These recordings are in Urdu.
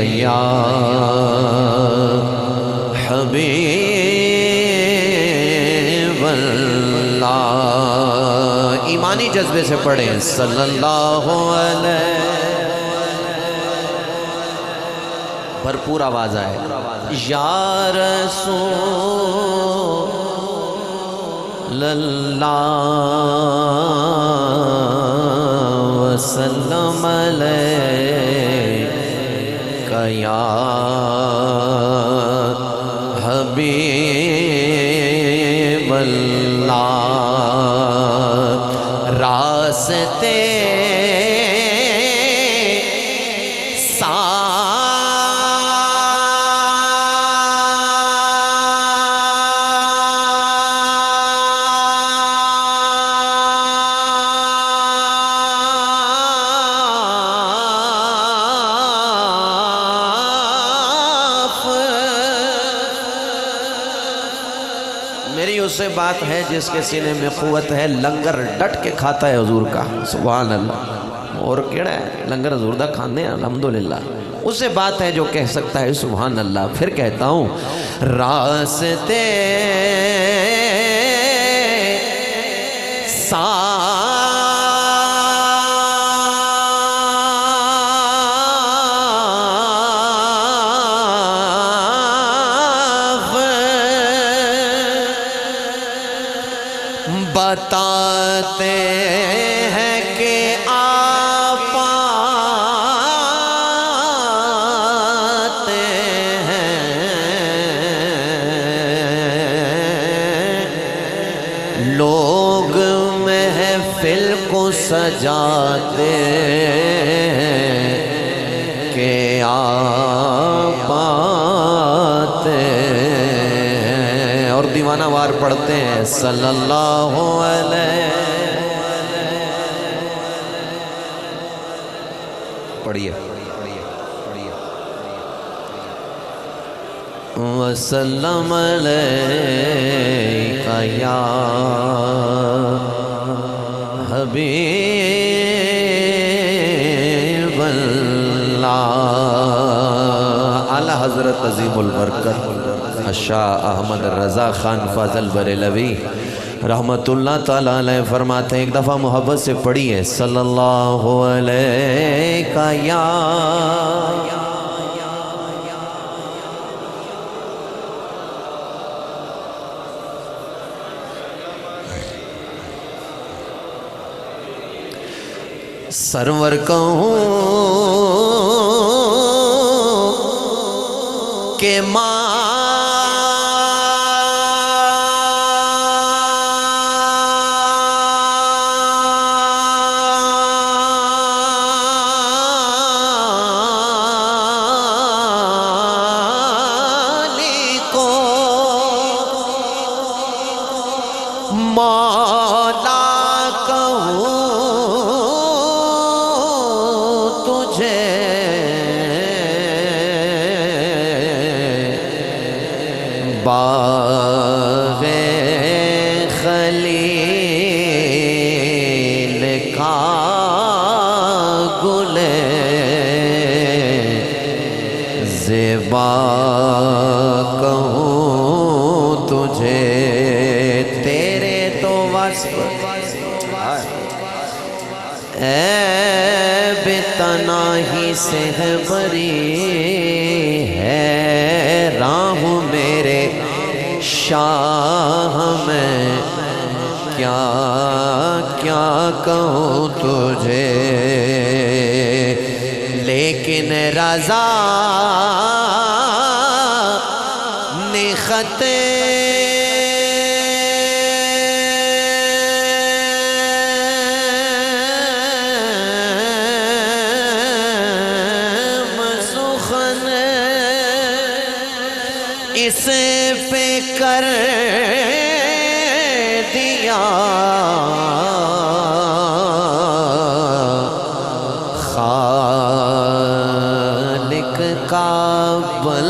یا حبیب اللہ. ایمانی جذبے سے پڑھیں صلی اللہ علیہ. بھرپور آواز آئے. یا رسول اللہ وسلم علیک یا حبیب اللہ. راستے میری اس سے بات ہے جس کے سینے میں قوت ہے. لنگر ڈٹ کے کھاتا ہے حضور کا. سبحان اللہ. اور کیڑا ہے لنگر حضور دا کھانے ہیں الحمدللہ. اس سے بات ہے جو کہہ سکتا ہے سبحان اللہ. پھر کہتا ہوں راستے بتاتے ہیں کہ آپ آتے ہیں. لوگ محفل کو سجاتے ہیں کہ آپ آتے ہیں. اور دیوانہ وار پڑھتے ہیں صلی اللہ علیہ. پڑھیے وسلم علیک یا حبیب اللہ. اعلی حضرت عظیم البرکت شاہ احمد رضا خان فاضل بریلوی رحمت اللہ تعالیٰ علیہ فرماتے ہیں ایک دفعہ محبت سے پڑھیے صلی اللہ علیہ یا سرور کہوں کہ مولا کہوں تجھے باغ خلیل کا گل زیبا کہوں تجھے. تیرے تو وصف عیب تناہی سے ہے بری ہے. راہ میرے شاہ میں کیا کیا کہوں تجھے. لیکن رضا نے خط اس پہ کر دیا خالق کا بندہ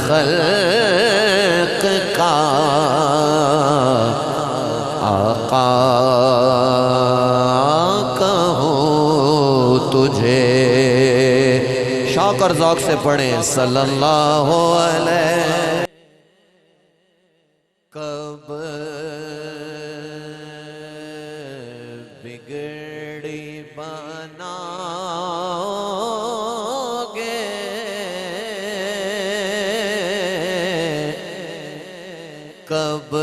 خلق کا آقا کہوں تجھے. شوق اور ذوق سے پڑھیں صلی اللہ علیہ کب بگڑی بناؤ گے کب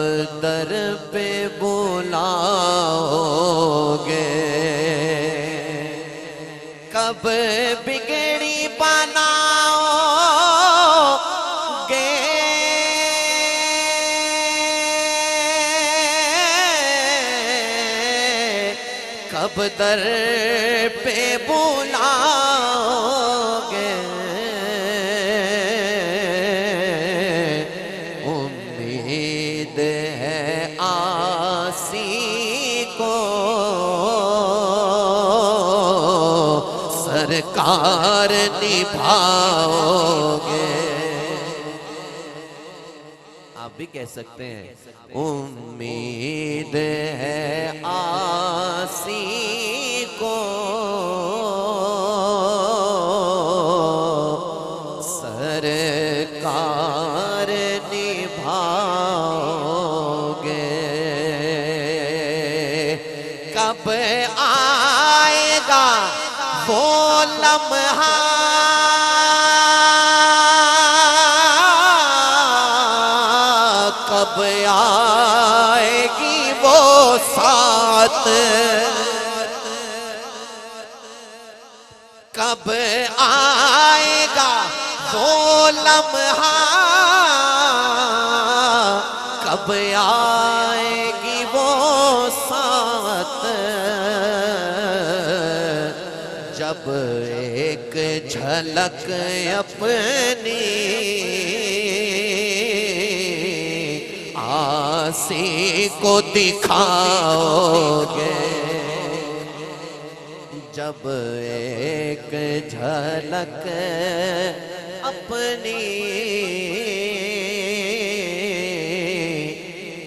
در پہ بلاؤ گے کب بگڑی بناؤ گے کب در پہ بلاؤ گے امید ہے آسی کو سرکار نبھاؤ گے آپ بھی کہہ سکتے ہیں امید ہے آسی کو سرکار نبھاؤ گے کب آئے گا وہ لمحہ کب آئے گی وہ ساتھ کب آئے گا وہ لمحہ کب آئے گی وہ ساتھ جب ایک جھلک اپنی آسی کو دکھاؤ گے جب ایک جھلک اپنی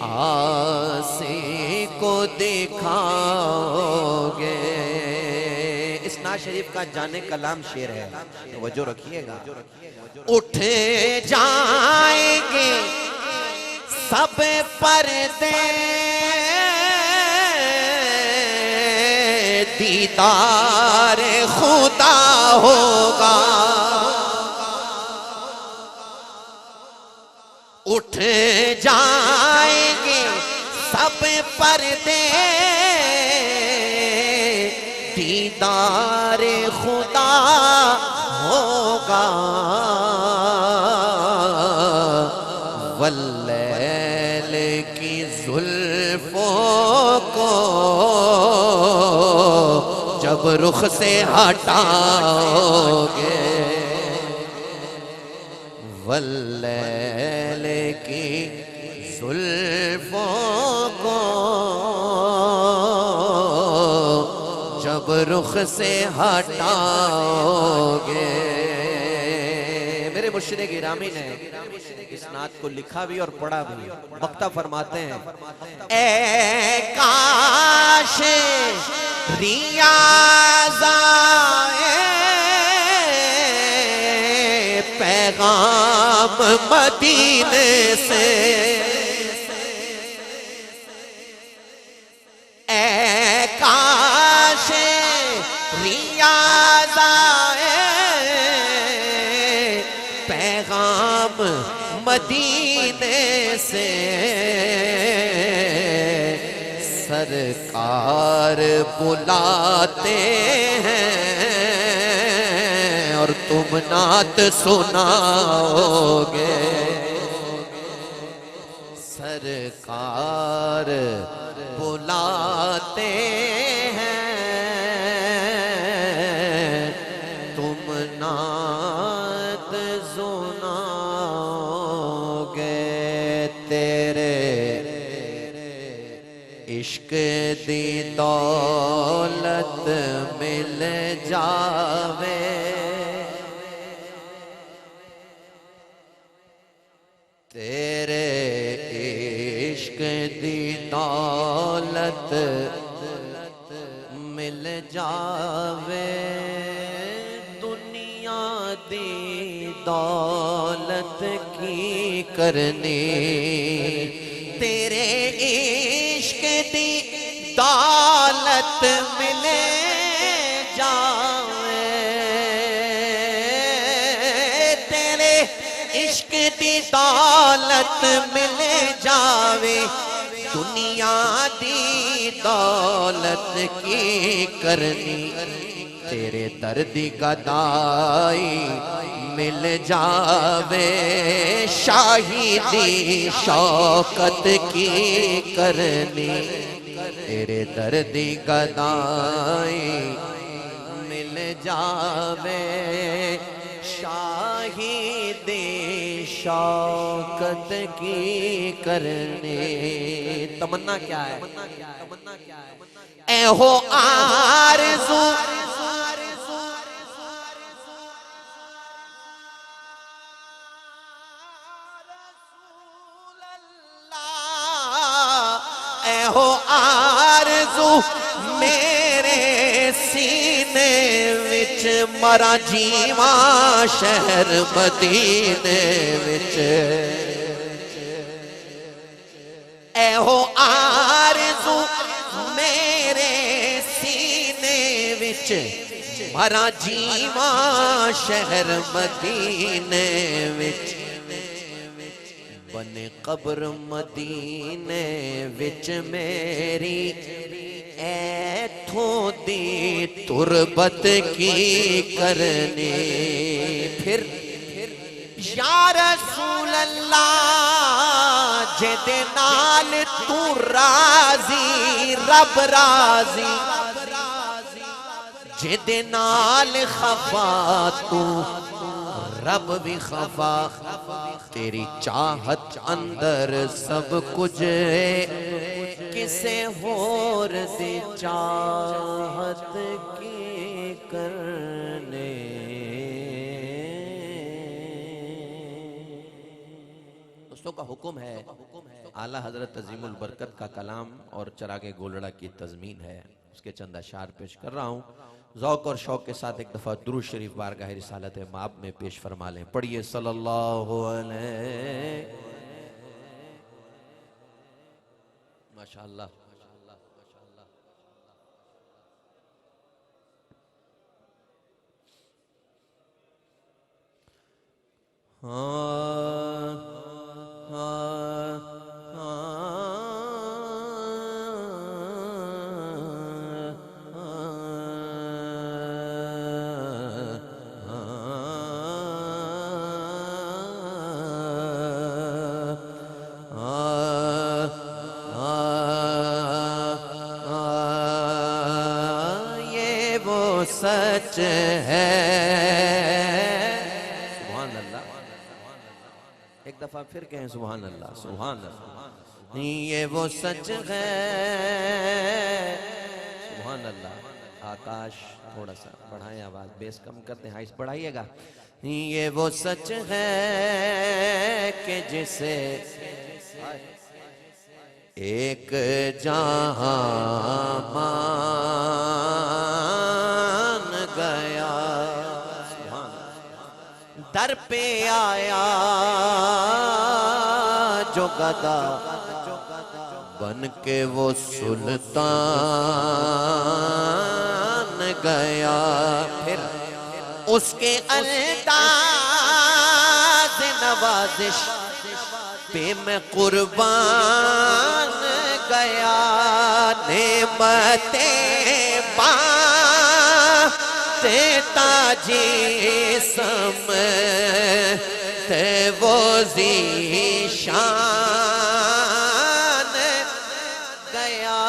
آسی کو دکھاؤ گے اس نعت شریف کا جانے کلام شعر ہے توجہ رکھیے گا اٹھ جائیں گے سب پردے دیدار خدا ہوگا اٹھ جائیں گے سب پردے دیدار خدا ہوگا واللیل کی زلفوں کو جب رخ سے ہٹاؤ گے واللیل کی زلفوں کو جب رخ سے ہٹاؤ گے میرے مرشد گرامی نے اس نعت کو لکھا بھی اور پڑھا بھی مقطع فرماتے ہیں اے کاش ریاض آئے پیغام مدینے سے اے کاش ریاض آئے پیغام مدینے سے سرکار بلاتے ہیں اور تم نعت سناؤ گے سرکار بلاتے ہیں تم نعت سناؤ گے تیرے عشق دی دولت مل جاوے تیرے عشق دی دولت مل جاوے دنیا دی دولت کی کرنی تیرے عشق دی دولت ملے جاوے تیرے عشق دی دولت ملے جاوے دنیا دی دولت کی کرنی تیرے درد گدائی مل جاوے شاہی دی شوکت کی کرنی تیرے درد گدائی مل جاوے شاہی دی شوکت کی کرنی تمنا کیا ہے اے ہو آرزو اے ہو آرزو میرے سینے وچ مرا جیواں شہر مدینے وچ اے ہو آرزو میرے سینے وچ مرا جیواں شہر مدینے وچ بن قبر مدینے وچ میری ایتھوں دی تربت کی کرنی پھر یا رسول اللہ جدے نال تو راضی رب راضی جدے نال خفا تو رب بھی خفا تیری چاہت اندر سب کچھ کسے ہور دی چاہت کی کرنے دوستوں کا حکم ہے اعلیٰ حضرت عظیم البرکت کا کلام اور چراغ گولڑا کی تضمین ہے اس کے چند اشعار پیش کر رہا ہوں ذوق اور شوق کے ساتھ ایک دفعہ درود شریف بارگاہ رسالت مآب میں پیش فرما لیں پڑھیے صلی اللہ علیہ ماشاءاللہ سچ ہے سبحان اللہ ایک دفعہ پھر کہیں سبحان اللہ سبحان اللہ یہ وہ سچ ہے سبحان اللہ آکاش تھوڑا سا بڑھائیں آواز بیس کم کرتے ہیں ہائیس بڑھائیے گا یہ وہ سچ ہے کہ جسے ایک جہاں گیا در پہ آیا جو گدا بن کے وہ سلطان گیا پھر اس کے انداز نوازش پہ میں قربان گیا نعمتیں تاجی سمتے وہ ذیشان گیا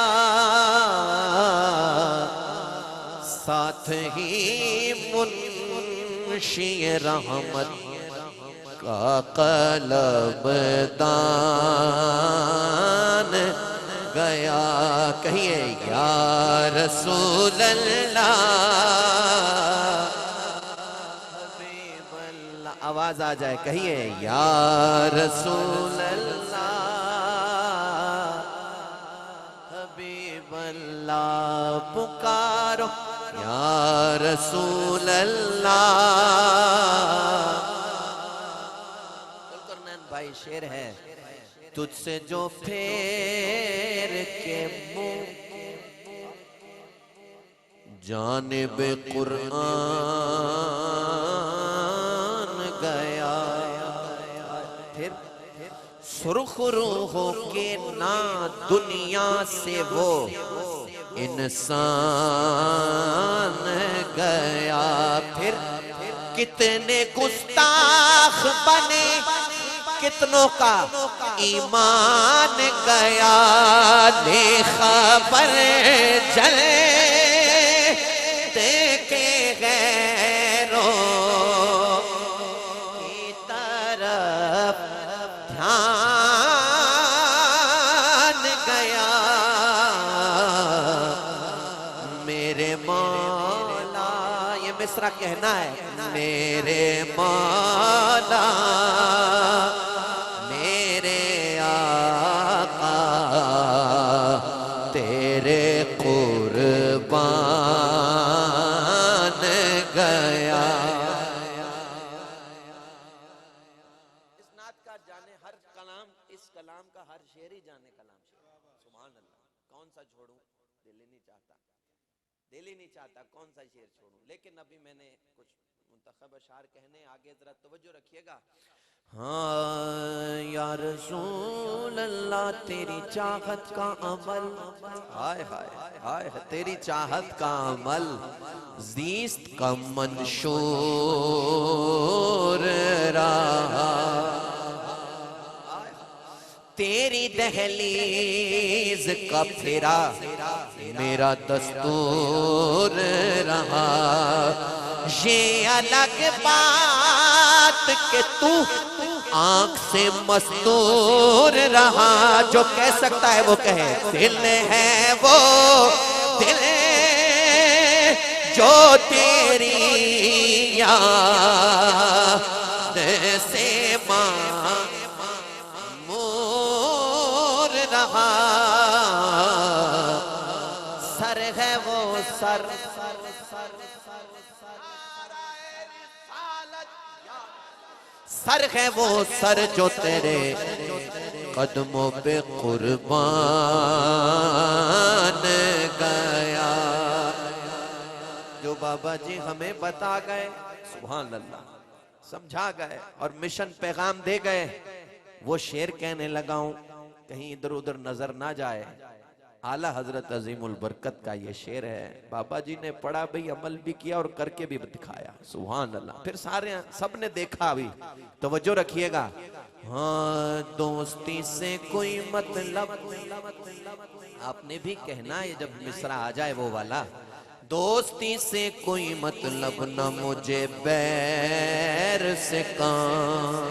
ساتھ ہی منشی رحمت کا قلب دان گیا کہیے یا رسول اللہ حبیب اللہ آواز آ جائے کہیے یا رسول اللہ حبیب اللہ پکارو یا رسول اللہ. ذوالقرنین بھائی شعر ہے. تجھ سے جو پھیر کے منہ جانب قرآن گیا، پھر سرخ روح ہو کے نہ دنیا سے وہ انسان گیا. پھر کتنے گستاخ بنے، کتنوں کا ایمان گیا. لے خبر جلے دیکھے غیروں کی طرف دھیان گیا. میرے مولا، یہ مصرع کہنا ہے. میرے مولا میرے آقا تیرے قربان گیا. اس نعت کا جانے ہر کلام، اس کلام کا ہر شعر ہی جانے کلام شعر. سبحان اللہ. کون سا چھوڑوں؟ دل ہی نہیں چاہتا، دل ہی نہیں چاہتا کون سا شعر چھوڑوں. لیکن ابھی میں نے کچھ منتخب اشعار کہنے، آگے ذرا توجہ رکھیے گا. ہاں یا رسول اللہ تیری چاہت کا عمل، ہائے ہائے ہائے، تیری چاہت کا عمل زیست کا منشور رہا. تیری دہلیز کا پھرا میرا دستور رہا. یہ الگ بات کہ تو آنکھ سے مستور رہا. جو کہہ سکتا ہے وہ کہے. دل ہے وہ دل جو تیری یاد سے معمور رہا. سر ہے وہ سر، سر ہے وہ سر جو تیرے قدموں پہ قربان گیا. جو بابا جی ہمیں بتا گئے، سبحان اللہ، سمجھا گئے اور مشن پیغام دے گئے، وہ شعر کہنے لگا ہوں کہیں ادھر ادھر نظر نہ جائے. اعلیٰ حضرت عظیم البرکت کا یہ شعر ہے. بابا جی نے پڑھا بھی، عمل بھی کیا اور کر کے بھی دکھایا. سبحان اللہ. پھر سارے سب نے دیکھا بھی. توجہ رکھیے گا. ہاں دوستی سے کوئی مطلب، آپ نے بھی کہنا ہے جب مصرع آ جائے وہ والا. دوستی سے کوئی مطلب نہ مجھے بیر سے کام،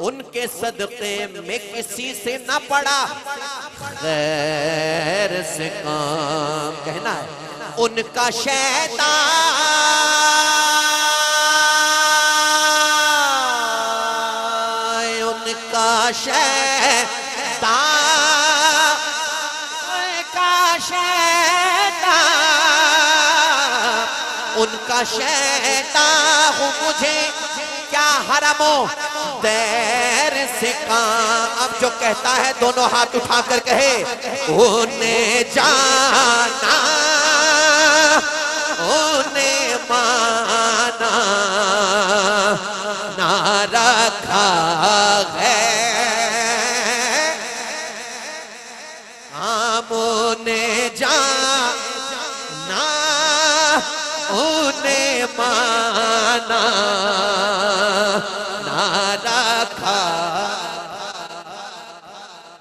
ان کے صدقے میں کسی سے نہ پڑا غیر سے کام. کہنا ہے ان کا شیطان، ان کا شیطان، ان کا شیطان ہوں مجھے کیا حرم و دیر سے کام. اب جو کہتا ہے دونوں ہاتھ اٹھا کر کہے. انہیں جانا انہیں مانا نہ رکھا ہے ہم. انہیں جانا انہیں مانا نہ رکھا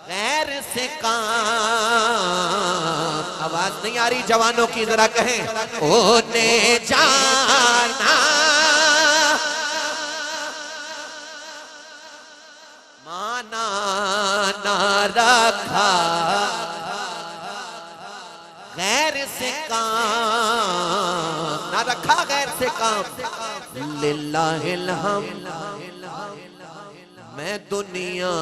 غیر سے کام. آواز نہیں آ رہی جوانوں کی، ذرا کہیں. انہیں جانا مانا نہ رکھا غیر سے کام، نہ رکھا غیر سے کام. للہ الحمد میں دنیا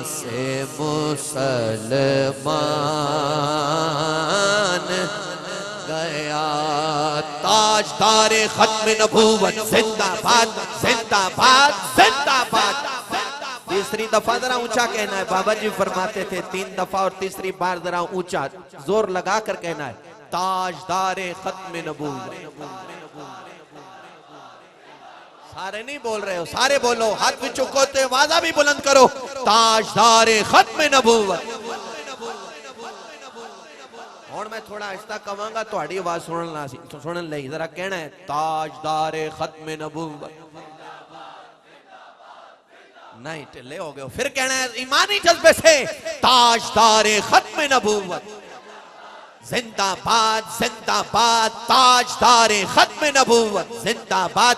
سے مسلمان بیعت تاجدار ختم نبوت زندہ باد زندہ باد زندہ باد تیسری دفعہ ذرا اونچا کہنا ہے بابا جی فرماتے تھے 3 دفعہ اور تیسری بار ذرا اونچا زور لگا کر کہنا ہے تاجدار ختم نبوت سارے نہیں بول رہے ہو سارے بولو ہاتھ بھی چکوتے وعدہ بھی بلند کرو تاجدار ختم نبوت اور میں تھوڑا آہستہ کہوں گا تو اڑی آواز سنن لئی ذرا کہنا ہے تاجدار ختم نبوت نہیں ٹلے ہو گئے پھر کہنا ہے ایمانی جذبے سے تاجدار ختم نبوت زندہ باد تاجدار ختم نبوت زندہ باد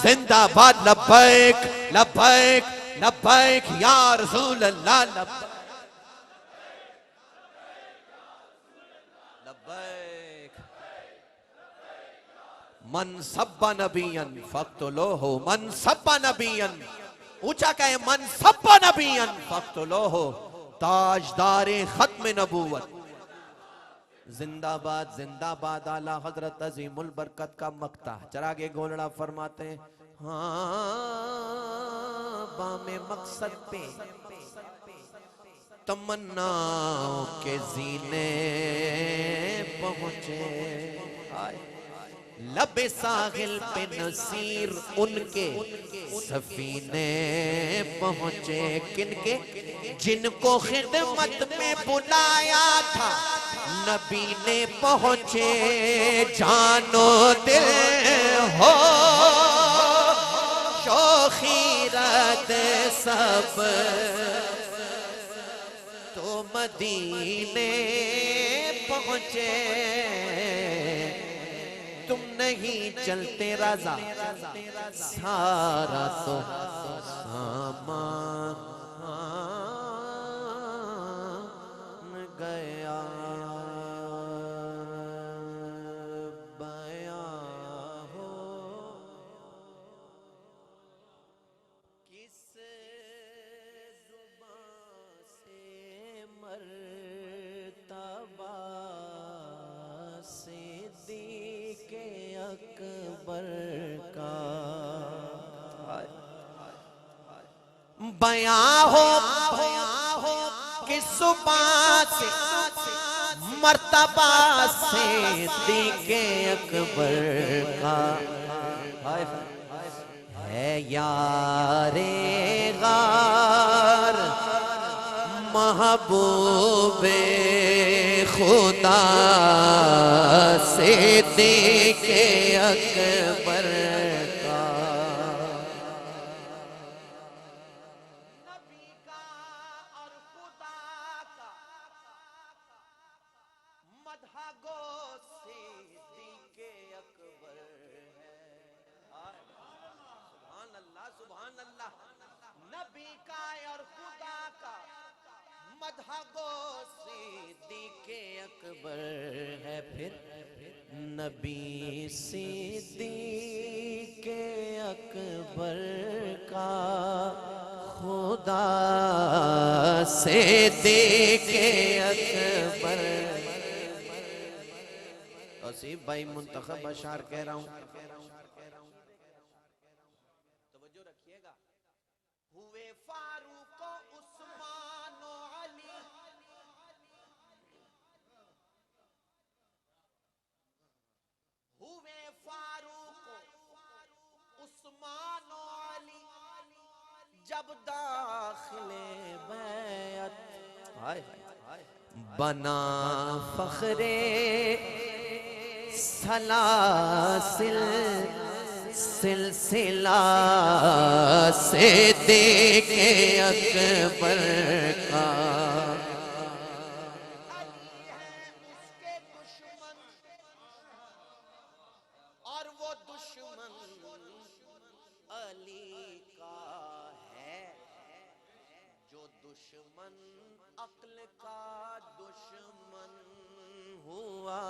زندہ باد لبیک لبیک لبیک یا رسول اللہ لبیک من سب نبیًا فاقتلوہ من سب نبیًا اونچا کہے من سب نبیًا فاقتلوہ تاجدار ختم نبوت زندہ باد اعلیٰ حضرت عظیم البرکت کا مقطع چراغ گولڑا فرماتے ہیں ہاں بام مقصد پہ تمناؤں کے زینے پہنچے لب ساحل پہ نصیر ان کے سفینے پہنچے کن کے جن کو خدمت میں بلایا تھا نبی نے پہنچے جانو دل ہو شوخیرت سب تو مدینے پہنچے تم نہیں چلتے رضا سارا تو سامان گیا بیاں ہو کس زبان سے مرتبہ صدیق اکبر کا بیاں ہو کس زبان سے مرتبہ صدیق اکبر کا ہے یار غار محبوب خدا صدیق اکبر کا نبی کا اور خدا کا مدح گو صدیق اکبر ہے سبحان اللہ نبی کا اور خدا کا مدح گو صدیق اکبر ہے پھر نبی صدیق اکبر کا خدا صدیق اکبر توصیف بھائی منتخب اشعار کہہ رہا ہوں توجہ رکھیے گا ہوئے فاروق و عثمان و علی ہوئے فاروق و عثمان و علی جب داخل بیعت بنا فخر سلاسل سلسلہ صدیق اکبر کا اور وہ دشمن علی کا ہے جو دشمن عقل کا دشمن ہوا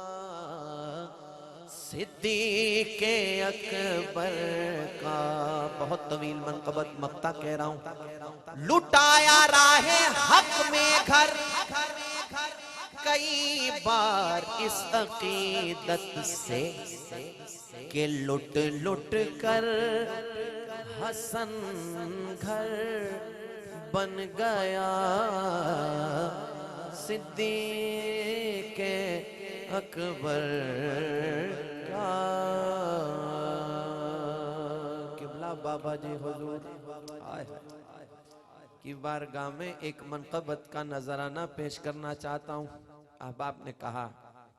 صدیق اکبر کا بہت طویل منقبت مقطع کہہ رہا ہوں لٹایا راہ حق میں گھر کئی بار اس عقیدت سے کہ لٹ لٹ کر حسن گھر بن گیا صدیق اکبر کیا قبلہ بابا جی حضور کی بارگاہ میں ایک منقبت کا نذرانہ پیش کرنا چاہتا ہوں. احباب نے کہا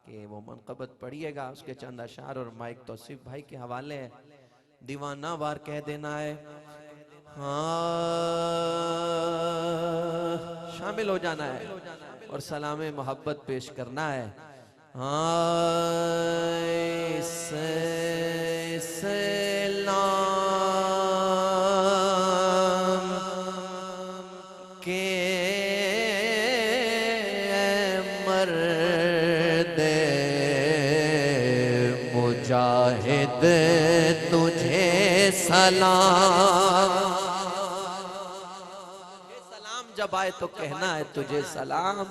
کہ وہ منقبت پڑھیے گا، اس کے چند اشعار اور مائک توصیف بھائی کے حوالے ہے، دیوانہ وار کہہ دینا ہے، شامل ہو جانا ہے اور سلام محبت پیش کرنا ہے. سلام کے مرد مجاہد تجھے سلام. سلام جب آئے تو کہنا ہے تجھے سلام.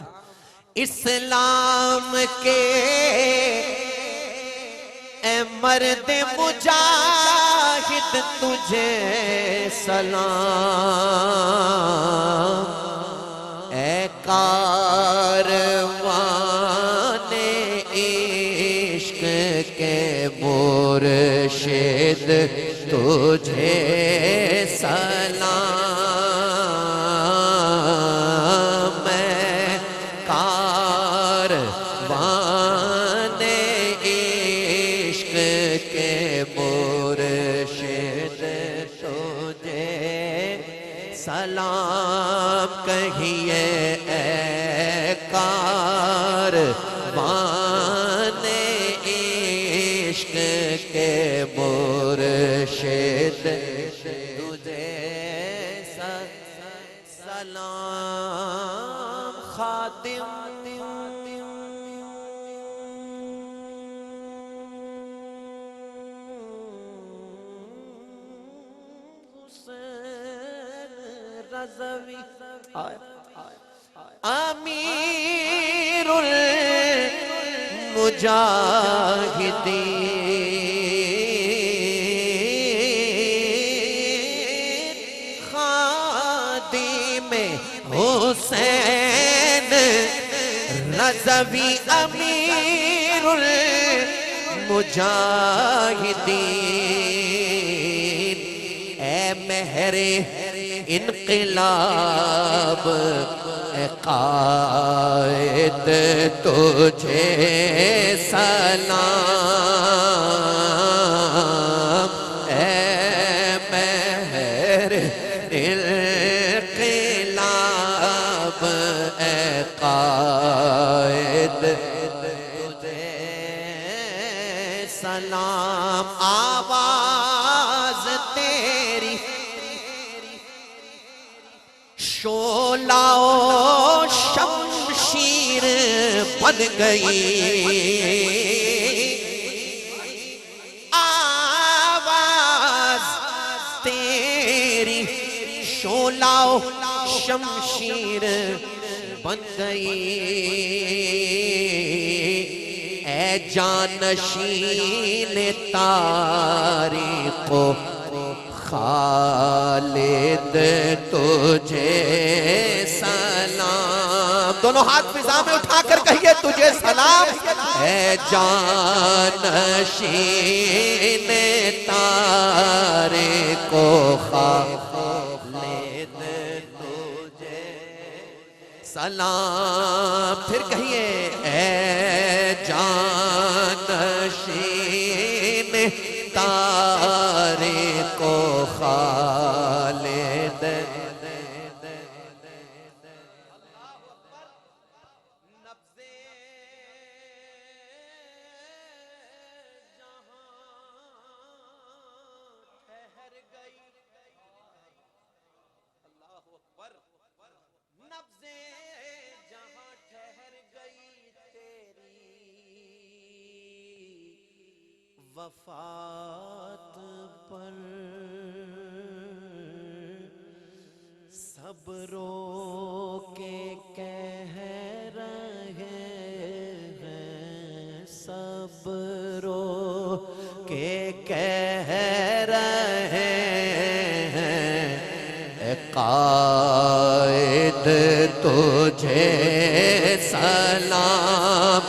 اسلام کے اے مرد مجاہد تجھے سلام. اے کاروان عشق کے مرشد تجھے سلام. میں کاروان عشق کے مرشد تجھے سلام کہیے اے کاروان عشق کے مرشد تجھے سلام. خادم رضوی امیر المجاہدین خادم حسین رضوی امیر المجاہدین. اے مہر انقلاب اے قائد تجھے سلام. اے مہر انقلاب اے قائد تجھے سلام. آواز تیری شعلہ و شمشیر بن گئی. آواز تیری شعلہ و شمشیر بن گئی. اے جانشین تاریخ و خالد تجھے سلام. دونوں ہاتھ فضا میں اٹھا کر کہیے تجھے سلام. اے جانشین تاریخ و خالد تجھے سلام. پھر کہیے اے جانشین تاریخ و خالد وفات پر سب رو کے کہہ رہے سب رو کے کہہ رہے ہیں اے قائد تجھے سلام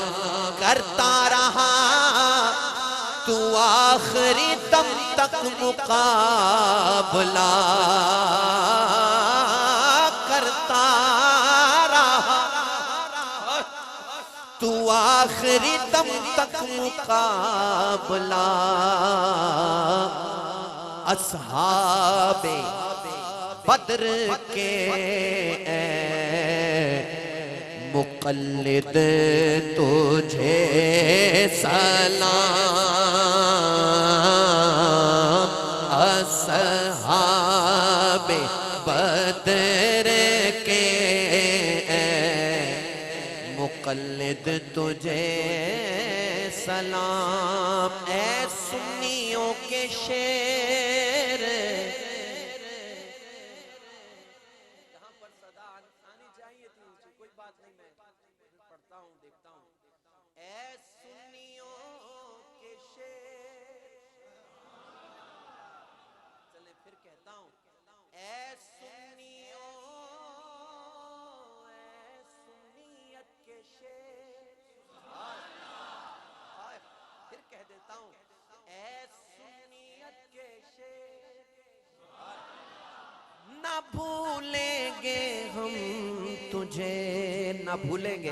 کرتا رہا تو آخری دم تک مقابلہ کرتا رہا تو آخری دم تک مقابلہ اصحاب بدر کے اے مقلد تجھے سلام اصحاب بدر کے اے مقلد تجھے سلام اے سنیوں کے شیر یہاں پر صدا آنی چاہیے تھی کوئی بات نہیں میں پڑھتا ہوں دیکھتا ہوں اے سنیوں کے شیر چلیں پھر کہتا ہوں اے سنیوں اے سنیت کے شیر پھر کہہ دیتا ہوں اے سنیت کے شیر نہ بھولیں گے ہم تجھے نہ بھولیں گے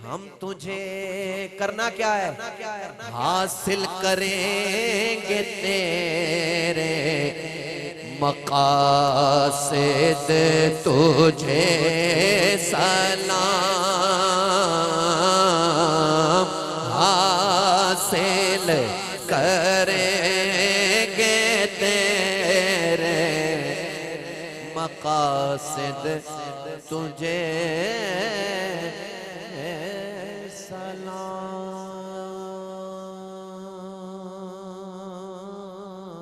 ہم تجھے کرنا کیا ہے حاصل کریں گے تیرے مقاصد تجھے سلام حاصل کریں گے تیرے مقاصد تجھے سلام